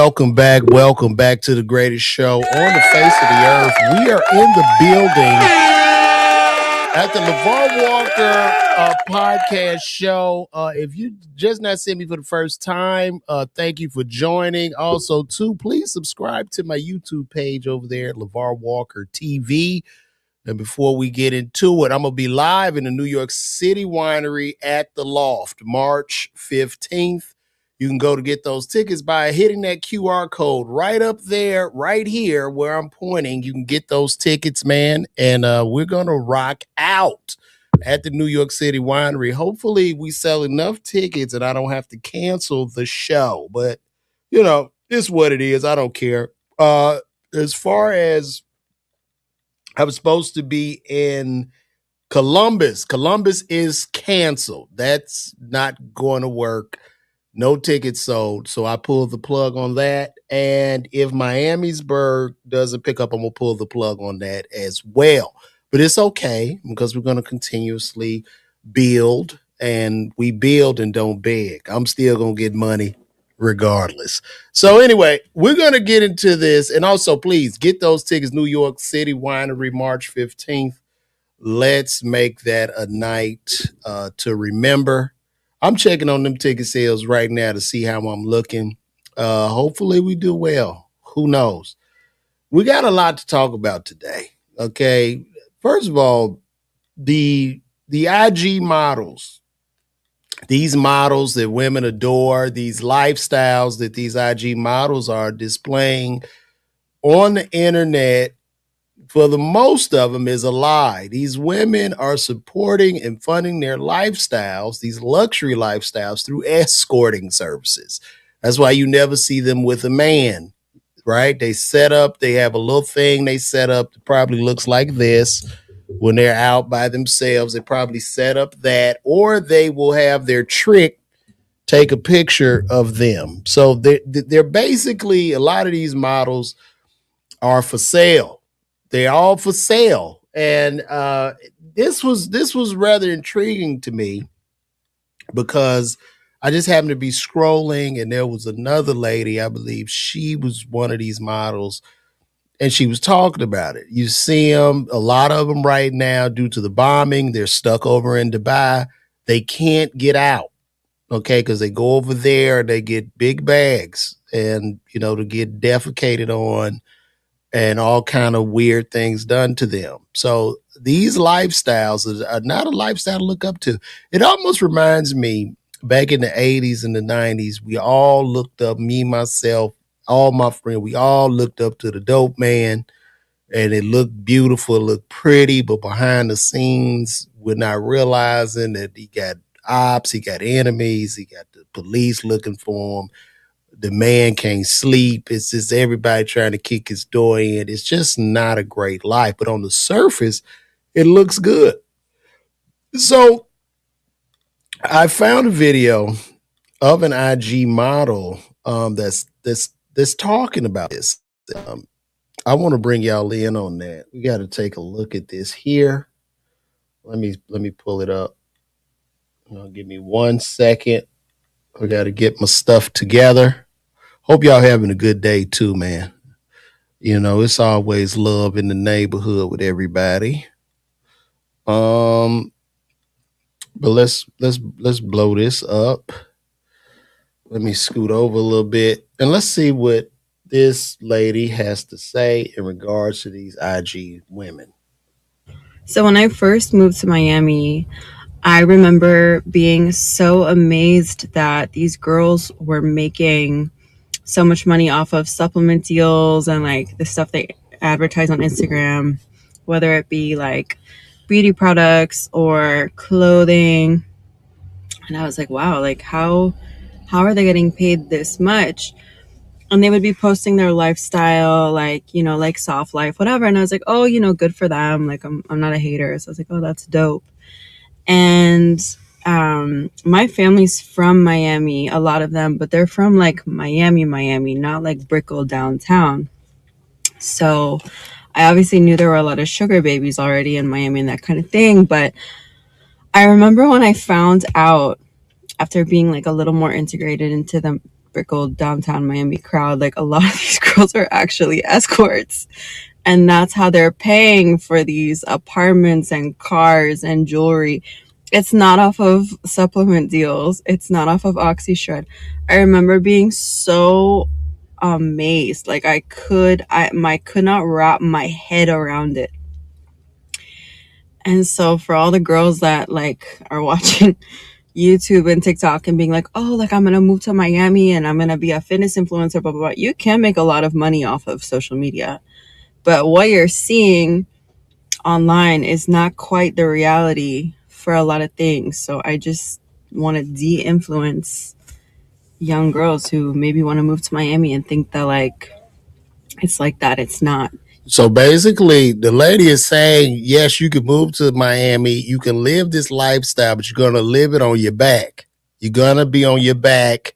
Welcome back to the greatest show on the face of the earth. We are in the building at the LeVar Walker podcast show. If you just not seeing me for the first time, thank you for joining. Also, too, please subscribe to my YouTube page over there at LeVar Walker TV. And before we get into it, I'm going to be live in the New York City winery at the Loft, March 15th. You can go to get those tickets by hitting that QR code right up there, right here where I'm pointing. You can get those tickets, man. And we're going to rock out at the New York City winery. Hopefully we sell enough tickets and I don't have to cancel the show. But, it's what it is. I don't care. As far as I was supposed to be in Columbus. Columbus is canceled. That's not going to work. No tickets sold. So I pulled the plug on that. And if Miamisburg doesn't pick up, I'm going to pull the plug on that as well. But it's okay because we're going to continuously build. And we build and don't beg. I'm still going to get money regardless. So anyway, we're going to get into this. And also, please get those tickets. New York City Winery, March 15th. Let's make that a night to remember. I'm checking on them ticket sales right now to see how I'm looking. Hopefully we do well. Who knows? We got a lot to talk about today. Okay. First of all, the IG models, these models that women adore, these lifestyles that these IG models are displaying on the internet, for the most of them, is a lie. These women are supporting and funding their lifestyles, these luxury lifestyles, through escorting services. That's why you never see them with a man, right? They have a little thing they set up that probably looks like this. When they're out by themselves, they probably set up that, or they will have their trick take a picture of them. So they're basically, a lot of these models are for sale. They're all for sale. And this was rather intriguing to me because I just happened to be scrolling and there was another lady, I believe she was one of these models, and she was talking about it. You see them, a lot of them right now, due to the bombing, they're stuck over in Dubai. They can't get out, okay, because they go over there, they get big bags and, to get defecated on and all kind of weird things done to them. So these lifestyles are not a lifestyle to look up to. It almost reminds me, back in the 80s and the 90s, we all looked up, me, myself, all my friends, we all looked up to the dope man, and it looked beautiful, it looked pretty, but behind the scenes, we're not realizing that he got ops, he got enemies, he got the police looking for him. The man can't sleep. It's just everybody trying to kick his door in. It's just not a great life. But on the surface, it looks good. So I found a video of an IG model that's talking about this. I want to bring y'all in on that. We got to take a look at this here. Let me pull it up. Give me 1 second. I got to get my stuff together. Hope y'all having a good day too, man. It's always love in the neighborhood with everybody. But let's blow this up. Let me scoot over a little bit and let's see what this lady has to say in regards to these IG women. So when I first moved to Miami, I remember being so amazed that these girls were making so much money off of supplement deals and like the stuff they advertise on Instagram, whether it be like beauty products or clothing. And I was like, wow, like how are they getting paid this much? And they would be posting their lifestyle, like, like soft life, whatever. And I was like, oh, good for them. Like, I'm not a hater. So I was like, oh, that's dope. And my family's from Miami, a lot of them, but they're from like Miami, not like Brickell downtown. So I obviously knew there were a lot of sugar babies already in Miami and that kind of thing. But I remember when I found out, after being like a little more integrated into the typical downtown Miami crowd. Like, a lot of these girls are actually escorts. And that's how they're paying for these apartments and cars and jewelry. It's not off of supplement deals. It's not off of OxyShred. I remember being so amazed. Like, I could not wrap my head around it. And so for all the girls that like are watching YouTube and TikTok and being like, oh, like, I'm gonna move to Miami and I'm gonna be a fitness influencer, blah blah blah. You can make a lot of money off of social media. But what you're seeing online is not quite the reality for a lot of things. So I just want to de-influence young girls who maybe want to move to Miami and think that like it's like that. It's not. So basically, the lady is saying, yes, you can move to Miami. You can live this lifestyle, but you're going to live it on your back. You're going to be on your back.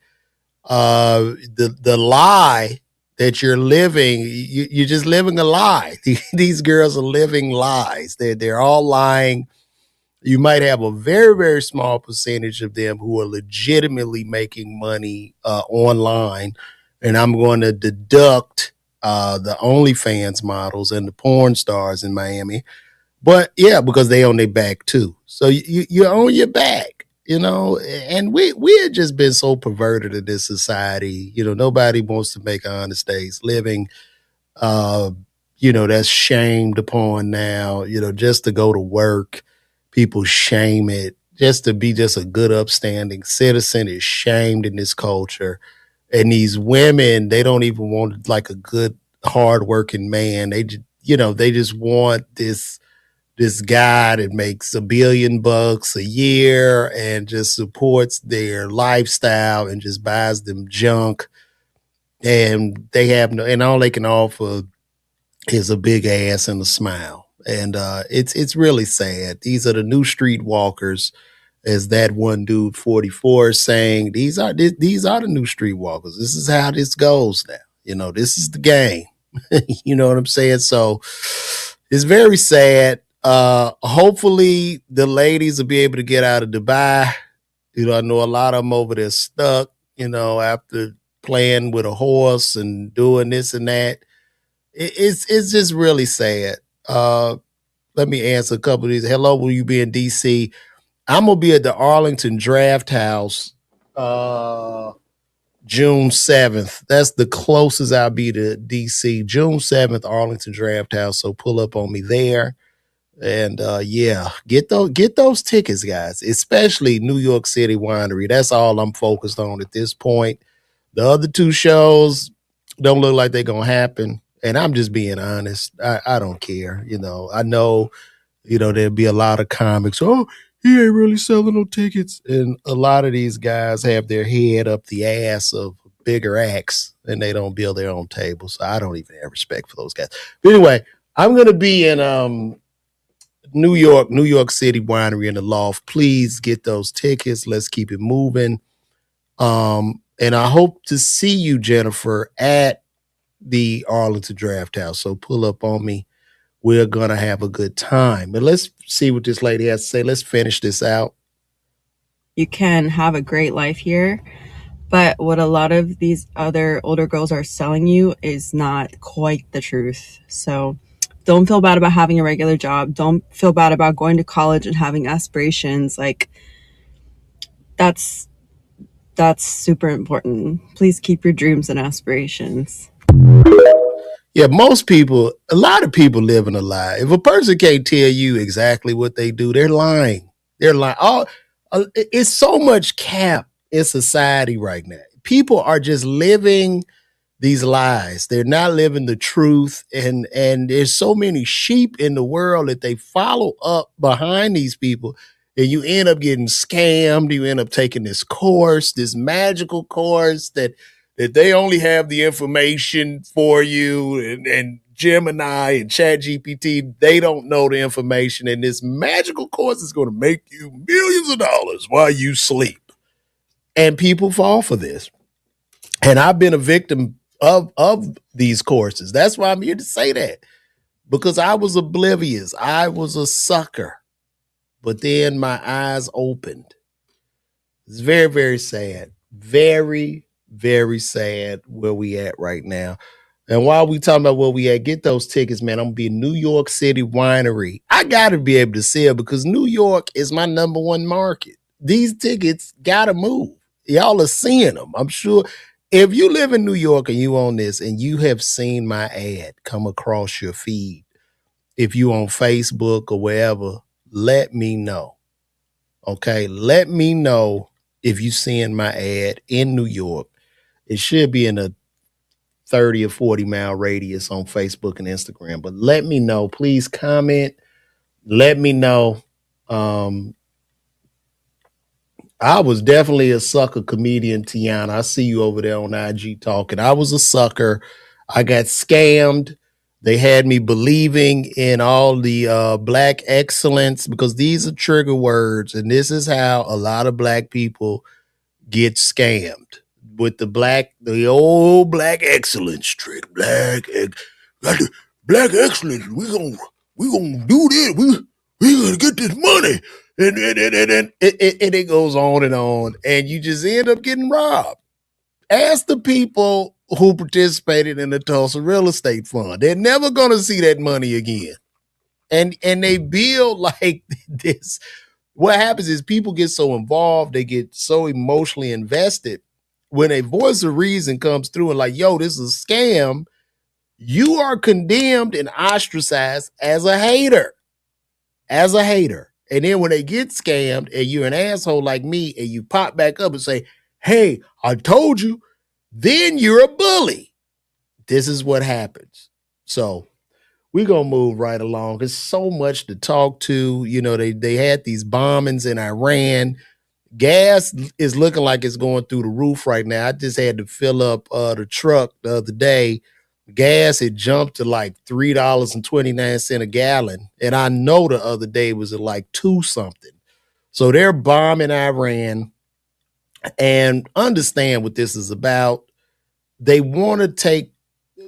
The lie that you're living, you're just living a lie. These girls are living lies. They're all lying. You might have a very, very small percentage of them who are legitimately making money online. And I'm going to deduct the OnlyFans models and the porn stars in Miami. But yeah, because they on their back too. So you're on your back, and we have just been so perverted in this society. Nobody wants to make honest days living. Uh, that's shamed upon now, just to go to work. People shame it. Just to be just a good, upstanding citizen is shamed in this culture. And these women, they don't even want like a good, hardworking man. They just want this guy that makes $1 billion a year and just supports their lifestyle and just buys them junk. And they have no, and all they can offer is a big ass and a smile. And it's really sad. These are the new streetwalkers, as that one dude 44 is saying. These are the new streetwalkers. This is how this goes now. This is the game. You know what I'm saying? So it's very sad. Hopefully the ladies will be able to get out of Dubai. I know a lot of them over there stuck, after playing with a horse and doing this and that. It's just really sad. Let me answer a couple of these. Hello, will you be in DC? I'm gonna be at the Arlington Draft House June 7th. That's the closest I'll be to DC. June 7th, Arlington Draft House. So pull up on me there. And yeah, get those tickets, guys. Especially New York City Winery. That's all I'm focused on at this point. The other two shows don't look like they're gonna happen. And I'm just being honest. I don't care. I know, there'll be a lot of comics. Oh, he ain't really selling no tickets. And a lot of these guys have their head up the ass of bigger acts and they don't build their own table. So I don't even have respect for those guys. But anyway, I'm gonna be in New York City Winery in the Loft. Please get those tickets. Let's keep it moving. And I hope to see you, Jennifer, at the Arlington Draft House. So pull up on me. We're going to have a good time. But let's see what this lady has to say. Let's finish this out. You can have a great life here, but what a lot of these other older girls are selling you is not quite the truth. So don't feel bad about having a regular job. Don't feel bad about going to college and having aspirations. Like, that's super important. Please keep your dreams and aspirations. Yeah, a lot of people living a lie. If a person can't tell you exactly what they do, they're lying. They're lying. It's so much cap in society right now. People are just living these lies. They're not living the truth. And there's so many sheep in the world that they follow up behind these people. And you end up getting scammed. You end up taking this course, this magical course that they only have the information for you, and Gemini and Chat GPT, they don't know the information. And this magical course is going to make you millions of dollars while you sleep. And people fall for this. And I've been a victim of these courses. That's why I'm here to say that, because I was oblivious. I was a sucker. But then my eyes opened. It's very, very sad. Very, Very sad where we at right now. And while we talking about where we at, get those tickets, man. I'm gonna be in New York City Winery. I gotta be able to sell because New York is my number one market. These tickets gotta move. Y'all are seeing them. I'm sure if you live in New York and you own this and you have seen my ad come across your feed, if you on Facebook or wherever, let me know. Okay. Let me know if you seeing my ad in New York. It should be in a 30 or 40-mile radius on Facebook and Instagram. But let me know. Please comment. Let me know. Um, I was definitely a sucker comedian, Tiana. I see you over there on IG talking. I was a sucker. I got scammed. They had me believing in all the black excellence because these are trigger words. And this is how a lot of black people get scammed with the old black excellence trick. Black excellence. We gonna do this. We gonna get this money, and it goes on, and you just end up getting robbed. Ask the people who participated in the Tulsa real estate fund. They're never gonna see that money again, and they build like this. What happens is people get so involved, they get so emotionally invested. When a voice of reason comes through and like, yo, this is a scam, you are condemned and ostracized as a hater. As a hater. And then when they get scammed and you're an asshole like me and you pop back up and say, hey, I told you, then you're a bully. This is what happens. So we're gonna move right along. There's so much to talk to. You know, they had these bombings in Iran. Gas is looking like it's going through the roof right now. I just had to fill up the truck the other day. Gas had jumped to like $3.29 a gallon. And I know the other day was at like two something. So they're bombing Iran and understand what this is about. They want to take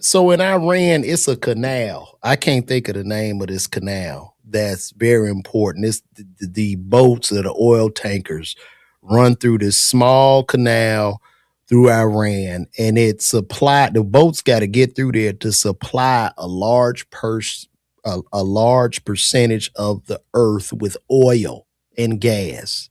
so in Iran, it's a canal. I can't think of the name of this canal. That's very important. It's the boats or the oil tankers run through this small canal through Iran, and it supply the boats got to get through there to supply a large percentage of the earth with oil and gas.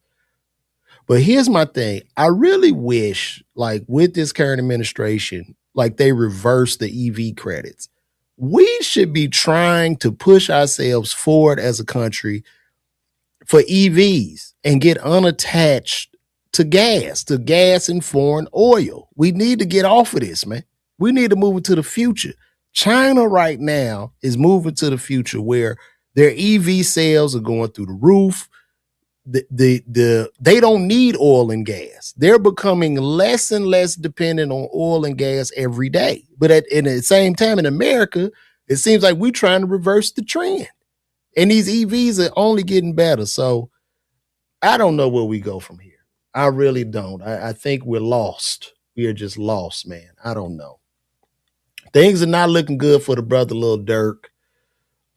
But here's my thing. I really wish, like with this current administration, like they reverse the EV credits. We should be trying to push ourselves forward as a country for EVs and get unattached to gas and foreign oil. We need to get off of this, man. We need to move into the future. China right now is moving to the future where their EV sales are going through the roof. They don't need oil and gas. They're becoming less and less dependent on oil and gas every day. But at the same time, in America, it seems like we're trying to reverse the trend. And these EVs are only getting better. So I don't know where we go from here. I really don't. I think we're lost. We are just lost, man. I don't know. Things are not looking good for the brother Lil Durk.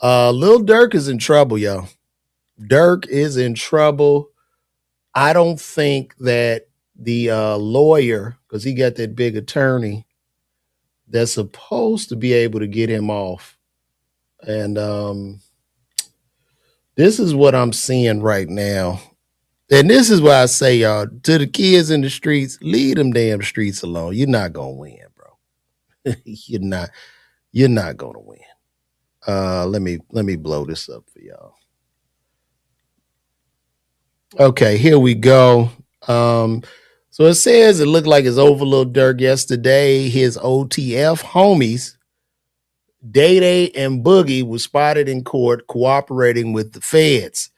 Lil Durk is in trouble, yo. Durk is in trouble. I don't think that the lawyer, because he got that big attorney, that's supposed to be able to get him off. And this is what I'm seeing right now. And this is why I say, y'all, to the kids in the streets, leave them damn streets alone. You're not gonna win, bro. You're not gonna win. Let me blow this up for y'all. Okay, here we go. So it says it looked like it's over Lil Durk yesterday. His OTF homies, Day Day and Boogie, was spotted in court cooperating with the feds.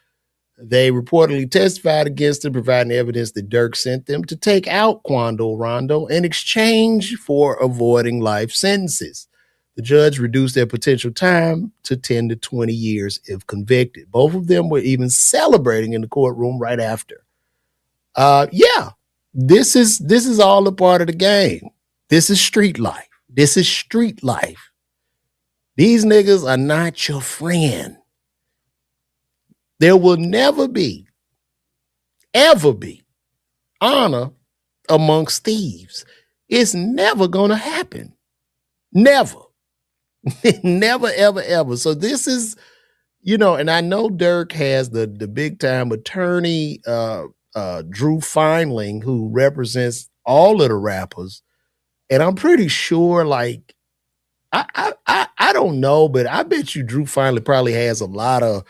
They reportedly testified against him, providing evidence that Durk sent them to take out Quando Rondo in exchange for avoiding life sentences. The judge reduced their potential time to 10 to 20 years if convicted. Both of them were even celebrating in the courtroom right after. Yeah, this is all a part of the game. This is street life. This is street life. These niggas are not your friend. There will never be, ever be honor amongst thieves. It's never gonna happen. Never. Never, ever, ever. So this is, and I know Dirk has the big time attorney, Drew Feinling, who represents all of the rappers. And I'm pretty sure, like, I don't know, but I bet you Drew Feinling probably has a lot of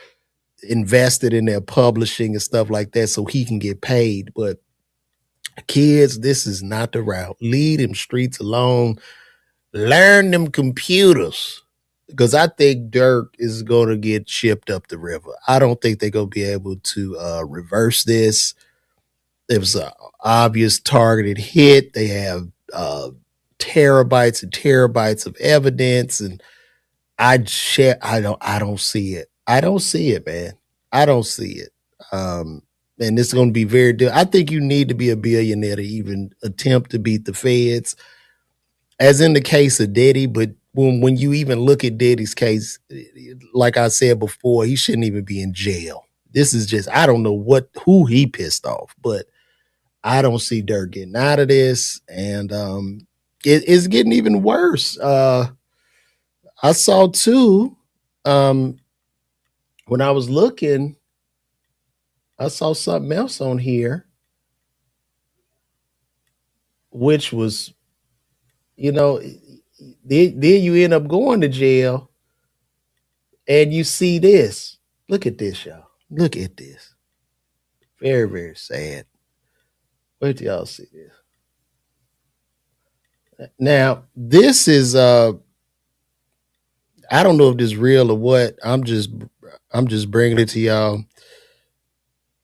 invested in their publishing and stuff like that so he can get paid. But kids, this is not the route. Leave them streets alone. Learn them computers. Because I think Dirk is going to get shipped up the river. I don't think they're going to be able to reverse this. It was an obvious targeted hit. They have terabytes and terabytes of evidence, and I don't see it. I don't see it, man. I don't see it. And it's going to be I think you need to be a billionaire to even attempt to beat the feds, as in the case of Diddy. But when you even look at Diddy's case, like I said before, he shouldn't even be in jail. This is just, I don't know who he pissed off, but I don't see Dirk getting out of this. And it's getting even worse. I saw too, um, when I was looking, I saw something else on here, which was, you know, then you end up going to jail and you see this. Look at this, y'all. Look at this. Very, very sad. Wait till y'all see this. Now, this is I don't know if this is real or what. I'm just bringing it to y'all.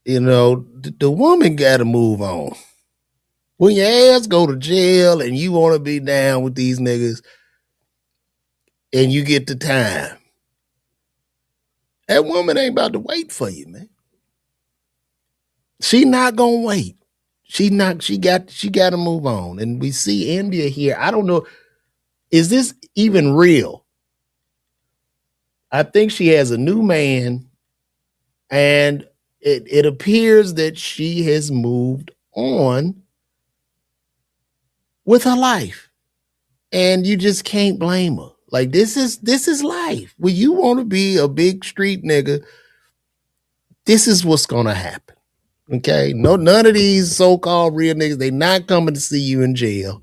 The woman got to move on. When your ass go to jail and you want to be down with these niggas and you get the time, that woman ain't about to wait for you, man. She not gonna wait. She got to move on. And we see India here. I don't know. Is this even real? I think she has a new man, and it appears that she has moved on with her life. And you just can't blame her. Like, this is life. When you want to be a big street nigga, this is what's gonna happen. Okay. No, none of these so-called real niggas, they not coming to see you in jail.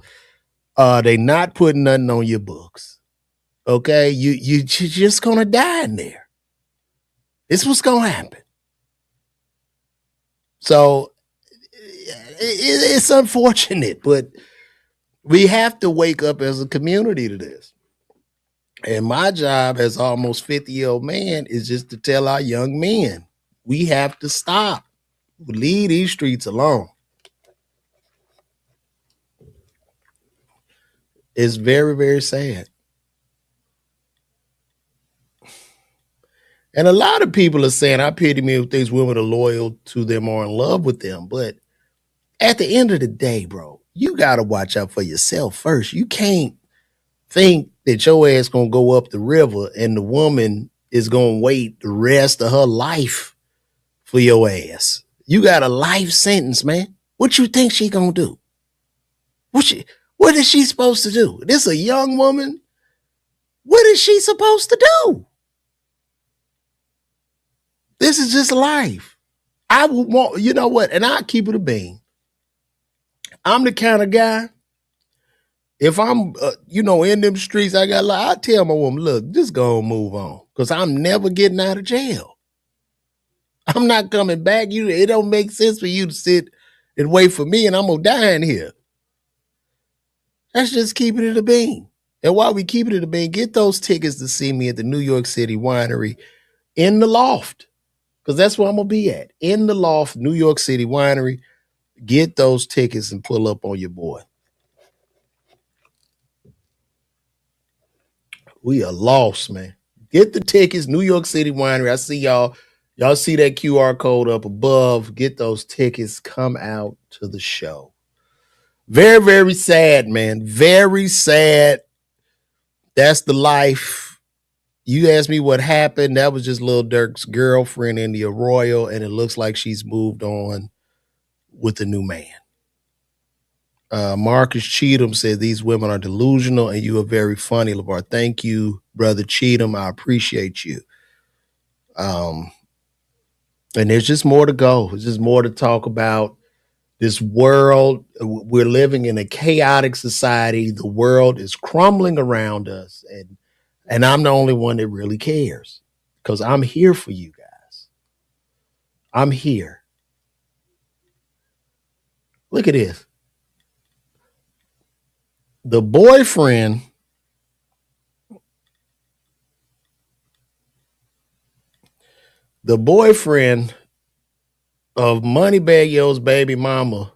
They not putting nothing on your books. Okay. You're just gonna die in there. This what's gonna happen. So it's unfortunate, but we have to wake up as a community to this. And my job as almost 50-year-old man is just to tell our young men, we have to stop. Leave these streets alone. It's very, very sad. And a lot of people are saying, I pity me if these women are loyal to them or in love with them. But at the end of the day, bro, you got to watch out for yourself first. You can't think that your ass going to go up the river and the woman is going to wait the rest of her life for your ass. You got a life sentence, man. What you think she going to do? What is she supposed to do? This a young woman. What is she supposed to do? This is just life. I would want, you know what? And I keep it a bean. I'm the kind of guy, if I'm, in them streets, I tell my woman, look, just go and move on. Because I'm never getting out of jail. I'm not coming back. It don't make sense for you to sit and wait for me and I'm going to die in here. Let's just keep it in the bean. And while we keep it in the bean, get those tickets to see me at the New York City Winery in the Loft. Because that's where I'm going to be at. In the Loft, New York City Winery. Get those tickets and pull up on your boy. We are lost, man. Get the tickets, New York City Winery. I see y'all. Y'all see that QR code up above. Get those tickets. Come out to the show. Very, very sad, man. Very sad. That's the life. You asked me what happened. That was just Lil Durk's girlfriend, India Royal, and it looks like she's moved on with a new man. Marcus Cheatham said these women are delusional and you are very funny, LeVar. Thank you, brother Cheatham. I appreciate you. Um, and there's just more to go. There's just more to talk about. This world, we're living in a chaotic society. The world is crumbling around us, and I'm the only one that really cares because I'm here for you guys. I'm here. Look at this. The boyfriend the boyfriend of Moneybag Yo's baby mama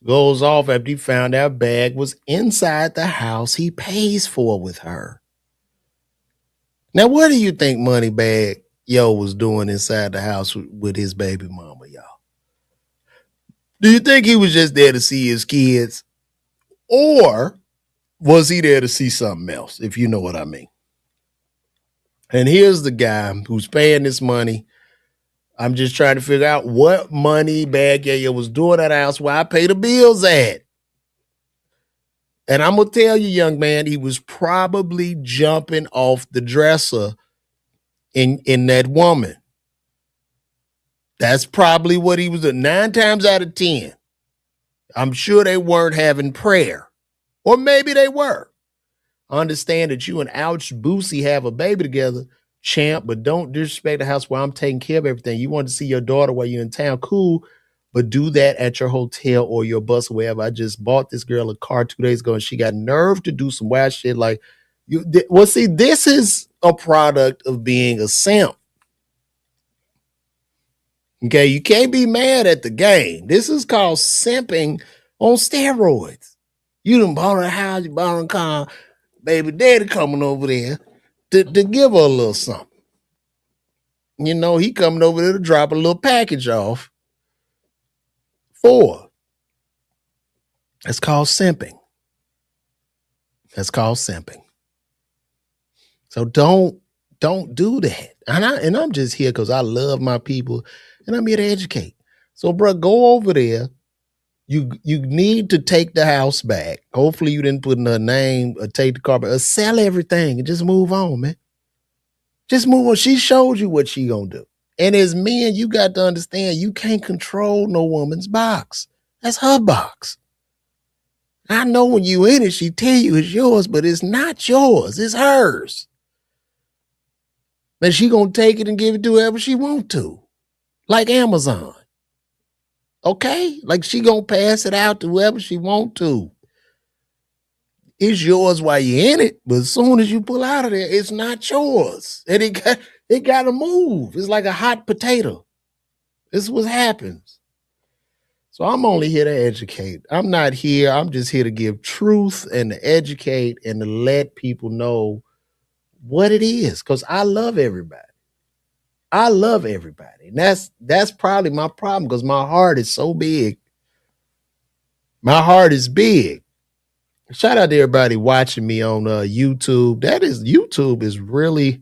goes off after he found out bag was inside the house he pays for with her. Now, what do you think Moneybag Yo was doing inside the house with his baby mama, y'all? Do you think he was just there to see his kids? Or was he there to see something else, if you know what I mean? And here's the guy who's paying this money. I'm just trying to figure out what money Bag Yayo was doing at the house where I pay the bills at. And I'm going to tell you, young man, he was probably jumping off the dresser in that woman. That's probably what he was doing. 9 times out of 10. I'm sure they weren't having prayer. Or maybe they were. Understand that you and Ouch Boosie have a baby together, champ, but don't disrespect the house where I'm taking care of everything. You want to see your daughter while you're in town, cool, but do that at your hotel or your bus or wherever. I just bought this girl a car 2 days ago and she got nerve to do some wild shit like you. Well, see, this is a product of being a simp. Okay, you can't be mad at the game. This is called simping on steroids. You done bought a house, you bought a car, baby daddy coming over there to give her a little something. You know, he coming over there to drop a little package off for her. That's called simping. That's called simping. So don't do that. And I'm just here because I love my people and I'm here to educate. So, bro, go over there. You need to take the house back. Hopefully you didn't put in her name or take the car back or sell everything and just move on, man. Just move on. She showed you what she gonna do. And as men, you got to understand you can't control no woman's box. That's her box. I know when you in it, she tell you it's yours, but it's not yours. It's hers. And she gonna take it and give it to whoever she want to. Like Amazon. Okay? Like she gonna pass it out to whoever she want to. It's yours while you're in it, but as soon as you pull out of there, it's not yours. And it gotta move. It's like a hot potato. This is what happens. So I'm only here to educate. I'm not here. I'm just here to give truth and to educate and to let people know what it is. Because I love everybody. I love everybody. And that's probably my problem because my heart is so big. My heart is big. Shout out to everybody watching me on YouTube. YouTube is really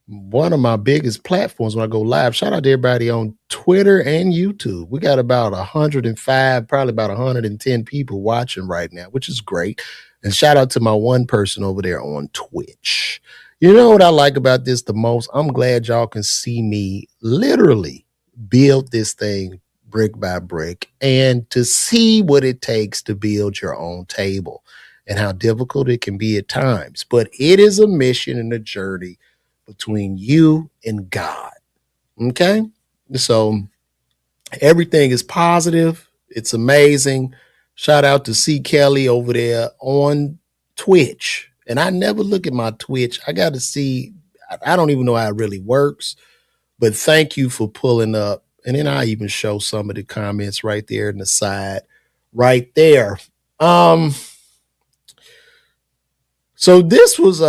one of my biggest platforms when I go live. Shout out to everybody on Twitter and YouTube. We got about 105, probably about 110 people watching right now, which is great. And shout out to my one person over there on Twitch. You know what I like about this the most? I'm glad y'all can see me literally build this thing brick by brick and to see what it takes to build your own table and how difficult it can be at times. But it is a mission and a journey between you and God. Okay? So everything is positive. It's amazing. Shout out to C. Kelly over there on Twitch. And I never look at my Twitch. I got to see, I don't even know how it really works, but thank you for pulling up. And then I even show some of the comments right there in the side, right there. So this was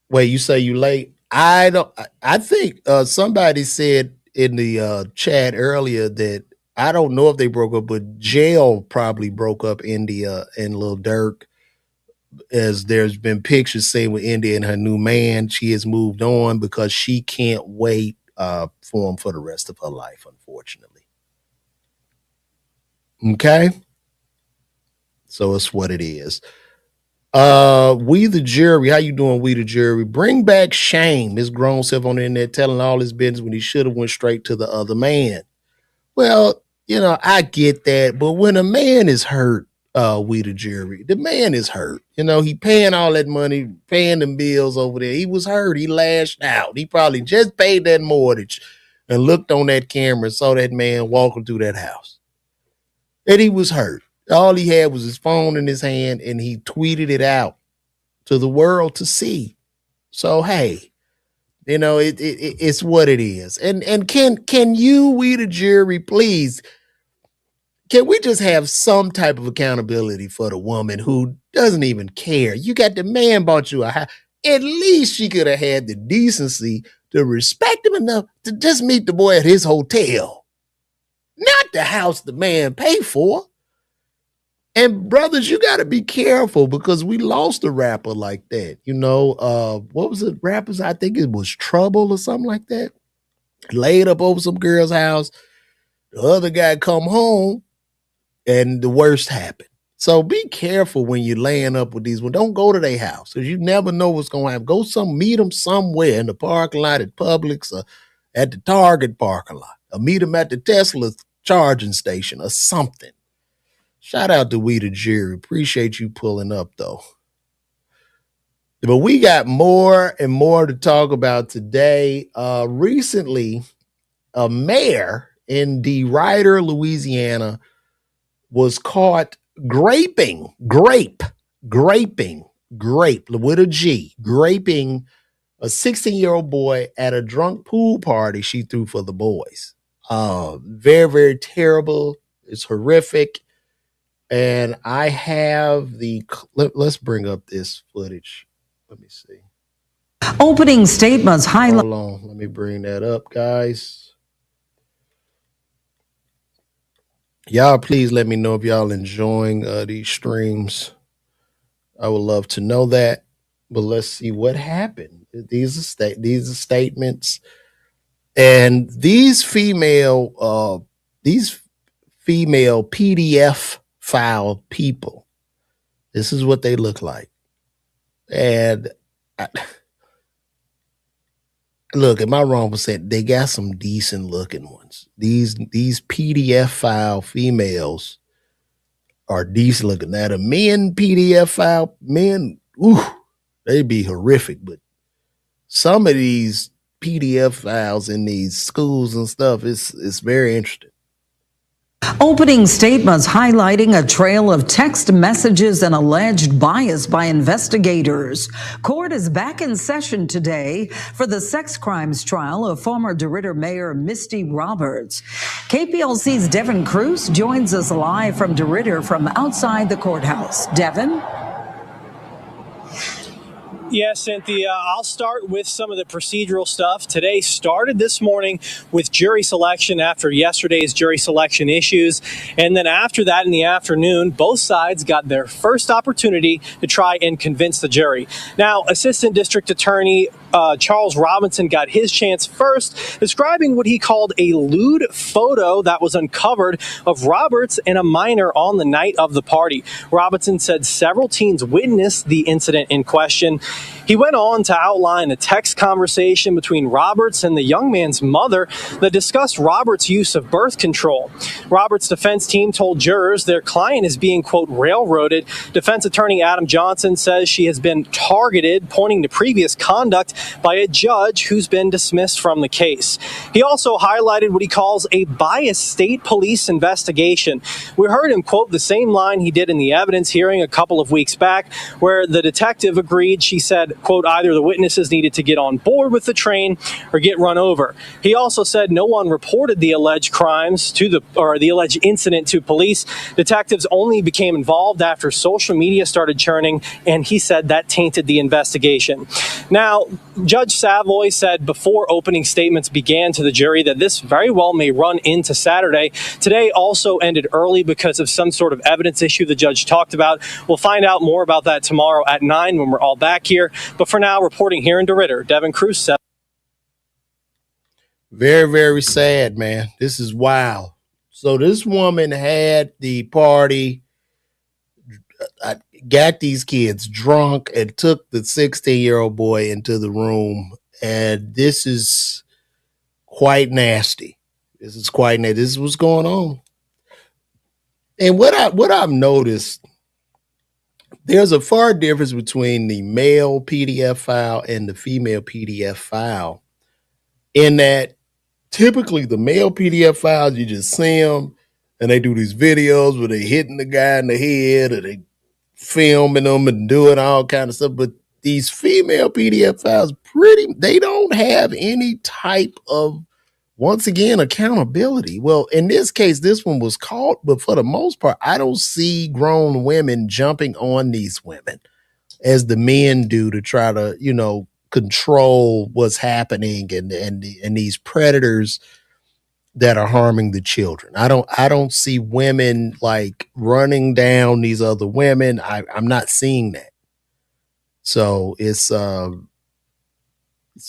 wait, you say you late? I think somebody said in the chat earlier that I don't know if they broke up, but Jail probably broke up India and Lil Durk, as there's been pictures saying with India and her new man, she has moved on because she can't wait for him for the rest of her life, unfortunately. Okay? So it's what it is. We the jury, how you doing, we the jury? Bring back shame. His grown self on the internet telling all his business when he should have went straight to the other man. Well, I get that, but when a man is hurt, we the jury, the man is hurt. He paying all that money, paying them bills over there. He was hurt. He lashed out. He probably just paid that mortgage and looked on that camera and saw that man walking through that house. And he was hurt. All he had was his phone in his hand, and he tweeted it out to the world to see. So hey, it's what it is. And can you, we the jury, please, can we just have some type of accountability for the woman who doesn't even care? You got the man bought you a house. At least she could have had the decency to respect him enough to just meet the boy at his hotel, not the house the man paid for. And brothers, you got to be careful because we lost a rapper like that. What was it? Rappers, I think it was Trouble or something like that. Laid up over some girl's house. The other guy come home and the worst happened. So be careful when you're laying up with these ones. Don't go to their house because you never know what's going to happen. Go meet them somewhere in the parking lot at Publix or at the Target parking lot, or meet them at the Tesla charging station or something. Shout out to We the Jury. Appreciate you pulling up, though. But we got more and more to talk about today. Recently, a mayor in DeRidder, Louisiana, was caught graping with a G, graping a 16-year-old boy at a drunk pool party she threw for the boys. Very, very terrible. It's horrific. And I have let's bring up this footage. Let me see. Opening statements highlight. Hold on. Let me bring that up, guys. Y'all, please let me know if y'all enjoying these streams. I would love to know that. But let's see what happened. These are statements. And these female PDF file people, this is what they look like. And look, am I wrong for saying they got some decent looking ones? These PDF file females are decent looking. Now the men PDF file men, they be horrific. But some of these PDF files in these schools and stuff, it's very interesting. Opening statements highlighting a trail of text messages and alleged bias by investigators. Court is back in session today for the sex crimes trial of former DeRidder Mayor Misty Roberts. KPLC's Devin Cruz joins us live from DeRidder from outside the courthouse. Devin? Yeah, Cynthia, I'll start with some of the procedural stuff. Today started this morning with jury selection after yesterday's jury selection issues. And then after that in the afternoon, both sides got their first opportunity to try and convince the jury. Now, Assistant District Attorney Charles Robinson got his chance first, describing what he called a lewd photo that was uncovered of Roberts and a minor on the night of the party. Robinson said several teens witnessed the incident in question. He went on to outline a text conversation between Roberts and the young man's mother that discussed Roberts' use of birth control. Roberts' defense team told jurors their client is being, quote, railroaded. Defense attorney Adam Johnson says she has been targeted, pointing to previous conduct by a judge who's been dismissed from the case. He also highlighted what he calls a biased state police investigation. We heard him quote the same line he did in the evidence hearing a couple of weeks back, where the detective agreed, she said, quote, either the witnesses needed to get on board with the train or get run over. He also said no one reported the alleged crimes or the alleged incident to police. Detectives only became involved after social media started churning, and he said that tainted the investigation. Now, Judge Savoy said before opening statements began to the jury that this very well may run into Saturday. Today also ended early because of some sort of evidence issue the judge talked about. We'll find out more about that tomorrow at 9 when we're all back here. But for now, reporting here in DeRidder, Devin Cruz. Very, very sad, man. This is wild. So this woman had the party, got these kids drunk, and took the 16-year-old boy into the room. And this is quite nasty. This is quite nasty. This is what's going on. And what I've noticed, there's a far difference between the male PDF file and the female PDF file, in that typically the male PDF files, you just see them and they do these videos where they hitting the guy in the head or they filming them and doing all kind of stuff. But these female PDF files, they don't have any type of, once again, accountability. Well, in this case, this one was caught, but for the most part, I don't see grown women jumping on these women as the men do to try to, control what's happening and these predators that are harming the children. I don't see women like running down these other women. I'm not seeing that. So it's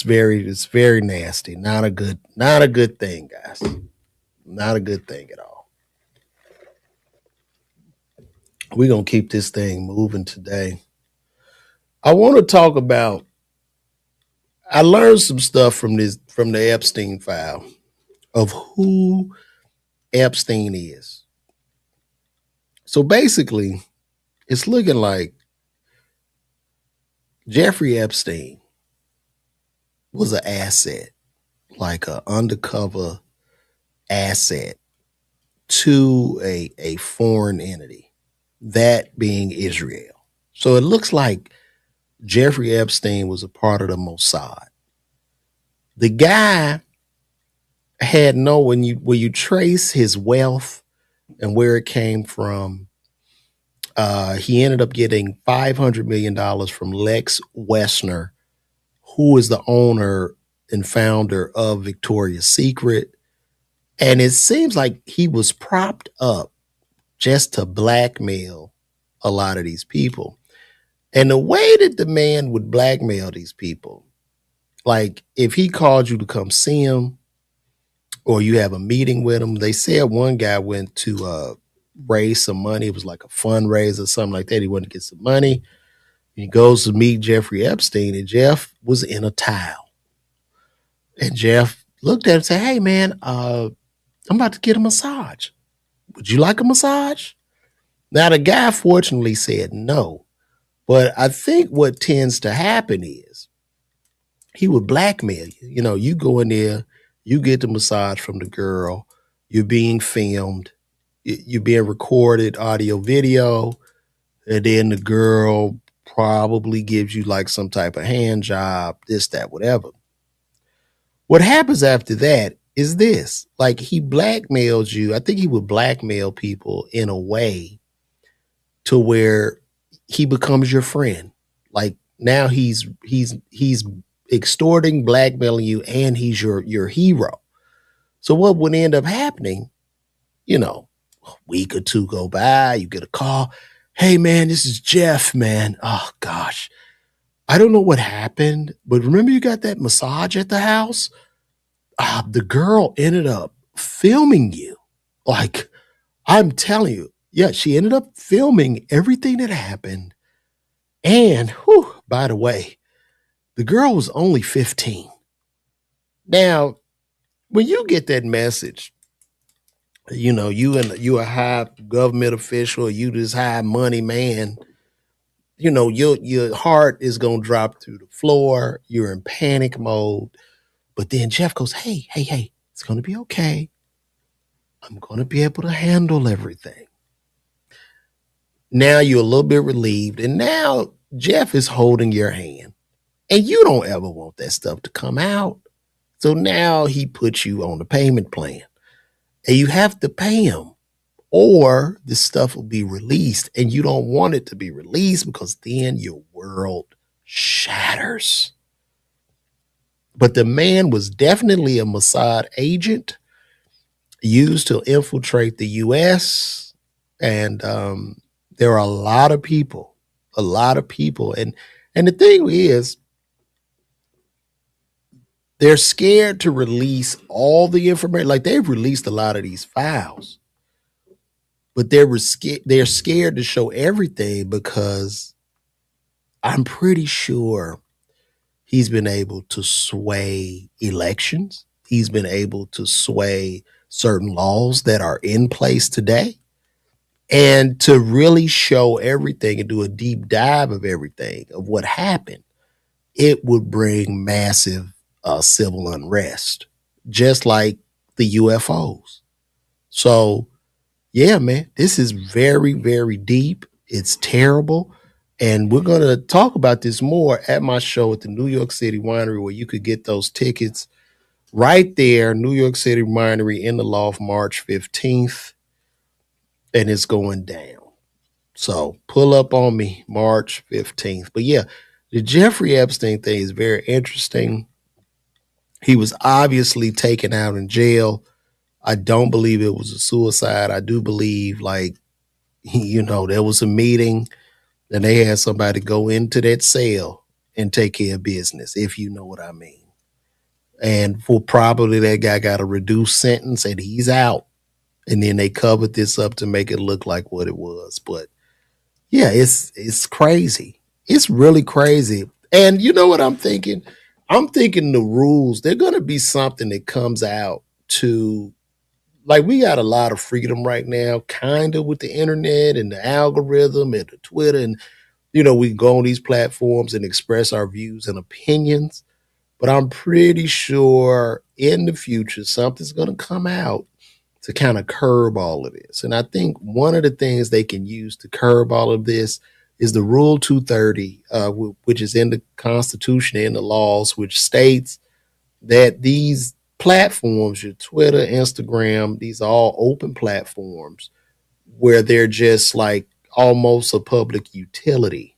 very nasty. Not a good thing, guys. Not a good thing at all. We're gonna keep this thing moving today. I want to talk about, I learned some stuff from the Epstein file of who Epstein is. So basically, it's looking like Jeffrey Epstein was an asset, like an undercover asset to a foreign entity, that being Israel. So it looks like Jeffrey Epstein was a part of the Mossad. The guy had when you trace his wealth and where it came from, he ended up getting $500 million from Lex Wessner, who is the owner and founder of Victoria's Secret. And it seems like he was propped up just to blackmail a lot of these people. And the way that the man would blackmail these people, like if he called you to come see him or you have a meeting with him, they said one guy went to raise some money. It was like a fundraiser or something like that. He wanted to get some money. He goes to meet Jeffrey Epstein, and Jeff was in a towel. And Jeff looked at him and said, "Hey, man, I'm about to get a massage. Would you like a massage?" Now, the guy fortunately said no. But I think what tends to happen is he would blackmail you. You go in there, you get the massage from the girl, you're being filmed, you're being recorded, audio, video, and then the girl probably gives you like some type of hand job, this, that, whatever. What happens after that is this. Like, he blackmails you. I think he would blackmail people in a way to where he becomes your friend. Like, now he's extorting, blackmailing you, and he's your hero. So what would end up happening, a week or two go by, you get a call. "Hey, man, this is Jeff, man. Oh, gosh. I don't know what happened, but remember you got that massage at the house? The girl ended up filming you. Like, I'm telling you, yeah, she ended up filming everything that happened. And, by the way, the girl was only 15. Now, when you get that message, you a high government official, you this high money man, your heart is gonna drop through the floor. You're in panic mode. But then Jeff goes, hey, it's gonna be okay. I'm gonna be able to handle everything. Now you're a little bit relieved, and now Jeff is holding your hand. And you don't ever want that stuff to come out. So now he puts you on the payment plan. And you have to pay him, or this stuff will be released. And you don't want it to be released because then your world shatters. But the man was definitely a Mossad agent used to infiltrate the U.S. And there are a lot of people. And the thing is, they're scared to release all the information. Like they've released a lot of these files, but they're scared to show everything because I'm pretty sure he's been able to sway elections. He's been able to sway certain laws that are in place today. And to really show everything and do a deep dive of everything of what happened, it would bring massive civil unrest, just like the UFOs. So, yeah, man, this is very, very deep. It's terrible. And we're going to talk about this more at my show at the New York City Winery, where you could get those tickets right there, New York City Winery in the Loft, March 15th. And it's going down. So pull up on me March 15th. But yeah, the Jeffrey Epstein thing is very interesting. He was obviously taken out in jail. I don't believe it was a suicide. I do believe, like, there was a meeting and they had somebody go into that cell and take care of business, if you know what I mean. And for probably that guy got a reduced sentence and he's out. And then they covered this up to make it look like what it was. But yeah, it's crazy. It's really crazy. And you know what I'm thinking? I'm thinking the rules, they're going to be something that comes out to, like, we got a lot of freedom right now, kind of with the internet and the algorithm and the Twitter. And, we can go on these platforms and express our views and opinions. But I'm pretty sure in the future, something's going to come out to kind of curb all of this. And I think one of the things they can use to curb all of this is the Rule 230, which is in the Constitution and the laws, which states that these platforms, your Twitter, Instagram, these are all open platforms where they're just like almost a public utility.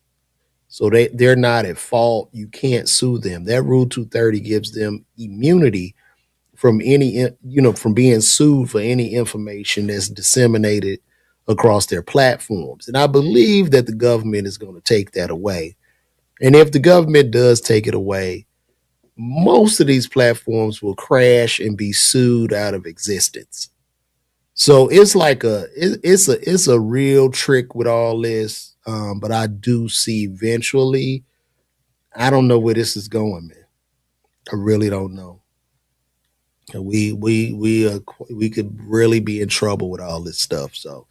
So they're not at fault. You can't sue them. That Rule 230 gives them immunity from from being sued for any information that's disseminated across their platforms. And I believe that the government is going to take that away. And if the government does take it away, most of these platforms will crash and be sued out of existence. So it's like it's a real trick with all this. But I do see eventually, I don't know where this is going, man. I really don't know. We could really be in trouble with all this stuff. So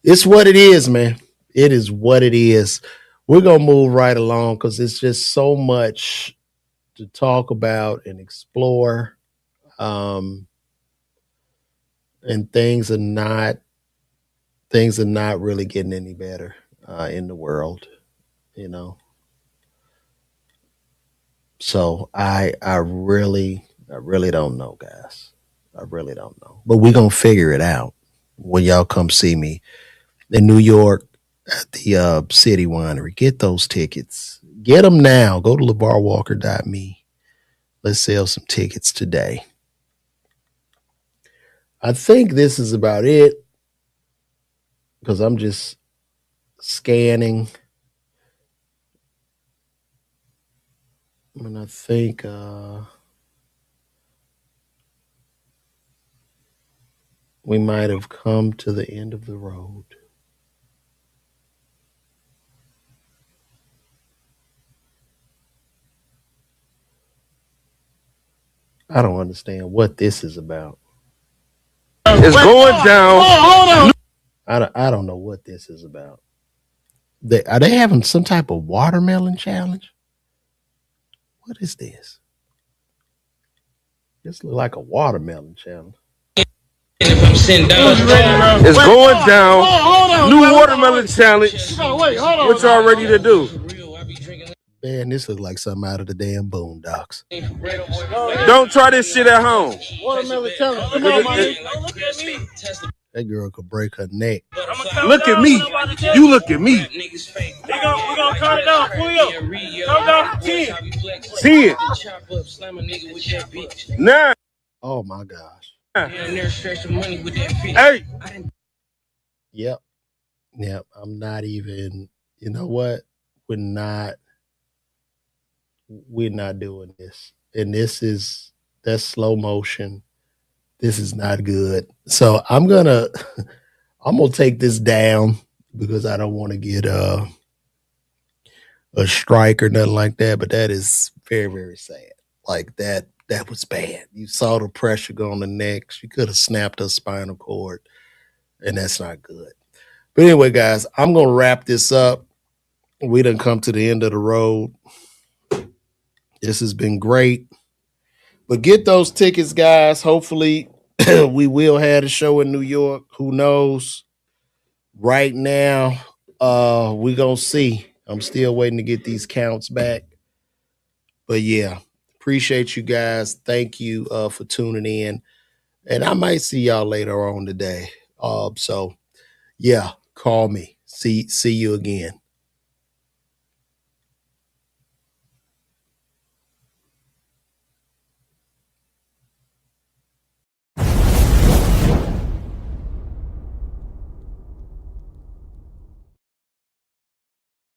it's what it is, man. It is what it is. We're gonna move right along because it's just so much to talk about and explore. Um, and things are not really getting any better in the world, you know. So I really don't know, guys. I really don't know. But we're gonna figure it out when y'all come see me in New York at the City Winery. Get those tickets. Get them now. Go to LeVarWalker.me. Let's sell some tickets today. I think this is about it because I'm just scanning. And I think we might have come to the end of the road. I don't understand what this is about. It's going down. I don't know what this is about. Are they having some type of watermelon challenge? What is this? This looks like a watermelon challenge. It's going down. New watermelon challenge. What y'all ready to do? Man, this looks like something out of the damn Boondocks. Don't try this shit at home. Watermelon challenge. Come on, man. That girl could break her neck. Look at me. You look at me. We're gonna count it down. Fully up. Count down to 10. 10. 9. Oh my gosh. 8. Yep. I'm not even, you know what? We're not doing this. and that's slow motion. This is not good. So I'm gonna take this down because I don't want to get a strike or nothing like that. But that is very, very sad. Like that was bad. You saw the pressure go on the neck. She could have snapped her spinal cord, and that's not good. But anyway, guys, I'm gonna wrap this up. We done come to the end of the road. This has been great. But get those tickets, guys. Hopefully, we will have a show in New York. Who knows? Right now, we gonna see. I'm still waiting to get these counts back. But yeah, appreciate you guys. Thank you for tuning in. And I might see y'all later on today. So yeah, call me. See you again.